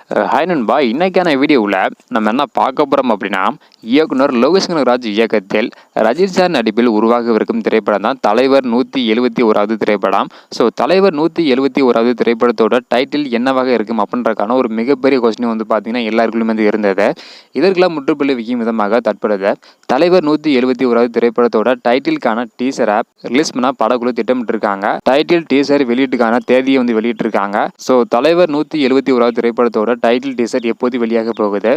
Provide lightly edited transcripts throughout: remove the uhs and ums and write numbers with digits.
Hi நண்பா, இன்னைக்கான வீடியோவில் நம்ம என்ன பார்க்க போகிறோம் அப்படின்னா, இயக்குனர் லோகேஷ் கனகராஜ் இயக்கத்தில் ரஜினி சார் நடிப்பில் உருவாகவிருக்கும் திரைப்படம் தான் தலைவர் 171வது திரைப்படம். ஸோ தலைவர் 171வது திரைப்படத்தோட டைட்டில் என்னவாக இருக்கும் அப்படின்றக்கான ஒரு மிகப்பெரிய கொஸ்டின் வந்து பார்த்தீங்கன்னா எல்லாருக்குள்ளுமே வந்து இருந்தது. இதற்கெல்லாம் முற்றுப்புள்ளி வைக்கும் விதமாக தற்பொழுது தலைவர் 171வது திரைப்படத்தோட டைட்டிலுக்கான டீசரை ரிலீஸ் பண்ண படக்குழு திட்டமிட்டிருக்காங்க. டைட்டில் டீசர் வெளியீட்டுக்கான தேதியை வந்து வெளியிட்டிருக்காங்க. ஸோ தலைவர் 171வது திரைப்படத்தோட டைட்டில் டீசர் எப்போது வெளியாக போகுது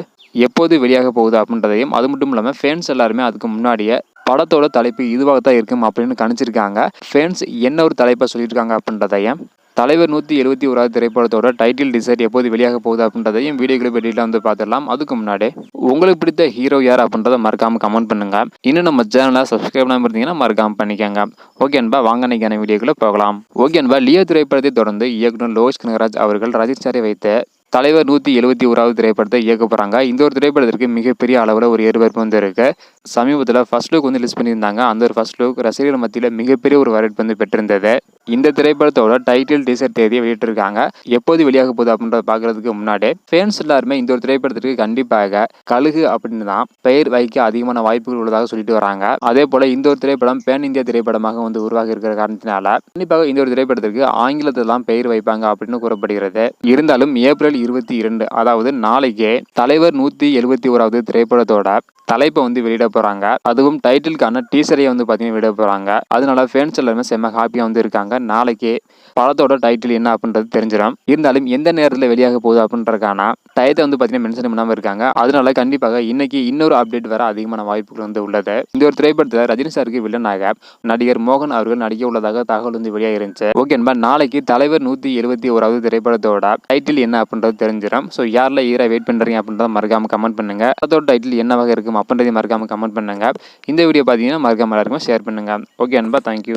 அப்படின்றதையும், அது மட்டும் இல்லாமல் ஃபேன்ஸ் எல்லாருமே அதுக்கு முன்னாடியே படத்தோட தலைப்பு இதுவாக தான் இருக்கும் அப்படின்னு கணிச்சிருக்காங்க. ஃபேன்ஸ் என்ன ஒரு தலைப்பை சொல்லியிருக்காங்க அப்படின்றதையும், தலைவர் 171வது திரைப்படத்தோட டைட்டில் டீசர் எப்போது வெளியாக போகுது அப்படின்றதையும் வீடியோக்களை வெளியில வந்து பார்த்துடலாம். அதுக்கு முன்னாடி உங்களுக்கு பிடித்த ஹீரோ யார் அப்படின்றத மறக்காம கமெண்ட் பண்ணுங்க. இன்னும் நம்ம சேனலை சப்ஸ்கிரைப் பண்ணாமல் இருந்தீங்கன்னா மறக்காம பண்ணிக்கோங்க. ஓகே அன்பா, வாங்க இன்னைக்கான வீடியோக்குள்ள போகலாம். ஓகே அன்பா, லியோ திரைப்படத்தை தொடர்ந்து இயக்குனர் லோகேஷ் கனகராஜ் அவர்கள் ரஜினி சாரை வைத்து தலைவர் 171வது திரைப்படத்தை இயக்க போகிறாங்க. இந்த ஒரு திரைப்படத்திற்கு மிகப்பெரிய அளவில் ஒரு எதிர்பார்ப்பு வந்து இருக்கு. சமீபத்தில் ஃபர்ஸ்ட் லுக் வந்து ரிலீஸ் பண்ணியிருந்தாங்க. அந்த ஒரு ஃபர்ஸ்ட் லுக் ரசிகர்கள் மத்தியில் மிகப்பெரிய ஒரு வரவேற்பு வந்து பெற்றிருந்தது. இந்த திரைப்படத்தோட டைட்டில் டீசர் தேதியை வெளியிட்டிருக்காங்க. எப்போது வெளியாக போகுது அப்படின்றத பார்க்கறதுக்கு முன்னாடி ஃபேன்ஸ் எல்லாருமே இந்த ஒரு திரைப்படத்திற்கு கண்டிப்பாக கழுகு அப்படின்னு தான் பெயர் வைக்க அதிகமான வாய்ப்புகள் உள்ளதாக சொல்லிட்டு வராங்க. அதே போல இந்த ஒரு திரைப்படம் பேன் இந்தியா திரைப்படமாக வந்து உருவாகி இருக்கிற காரணத்தினால கண்டிப்பாக இந்த ஒரு திரைப்படத்திற்கு ஆங்கிலத்தில் தான் பெயர் வைப்பாங்க அப்படின்னு கூறப்படுகிறது. இருந்தாலும் ஏப்ரல் 22, அதாவது நாளைக்கே தலைவர் 171வது திரைப்படத்தோட தலைப்பை வந்து வெளியிட போறாங்க. அதுவும் டைட்டிலுக்கான டீசரை வந்து பார்த்தீங்கன்னா வெளியிட போறாங்க. அதனால ஃபேன்ஸ் எல்லாருமே செம்ம ஹாப்பியாக வந்து இருக்காங்க. நாளைக்கே படத்தோட டைட்டில் என்ன அப்படின்றது தெரிஞ்சிடும். இருந்தாலும் எந்த நேரத்தில் வெளியாக போகுது அப்படின்றதுக்கான டயத்தை வந்து பார்த்தீங்கன்னா மென்ஷன் பண்ணாமல் இருக்காங்க. அதனால கண்டிப்பாக இன்னைக்கு இன்னொரு அப்டேட் வர அதிகமான வாய்ப்புகள் வந்து உள்ளது. இந்த ஒரு திரைப்படத்தில் ரஜினி சாருக்கு வில்லனாக நடிகர் மோகன் அவர்கள் நடிக்க உள்ளதாக தகவல் வந்து வெளியாக இருந்துச்சு. ஓகே என்பா, நாளைக்கு தலைவர் 171வது திரைப்படத்தோட டைட்டில் என்ன அப்படின்றது தெரிஞ்சிடும். ஸோ யாரில் ஈரா வெயிட் பண்ணுறீங்க அப்படின்றத மறக்காம கமெண்ட் பண்ணுங்க. அதோட டைட்டில் என்னவாக இருக்கும் அப்படின்றதையும் மறக்காம கமெண்ட் பண்ணுங்க. இந்த வீடியோ பார்த்தீங்கன்னா மறக்காம எல்லாருக்கும் ஷேர் பண்ணுங்க. ஓகே அன்பா, தேங்க்யூ.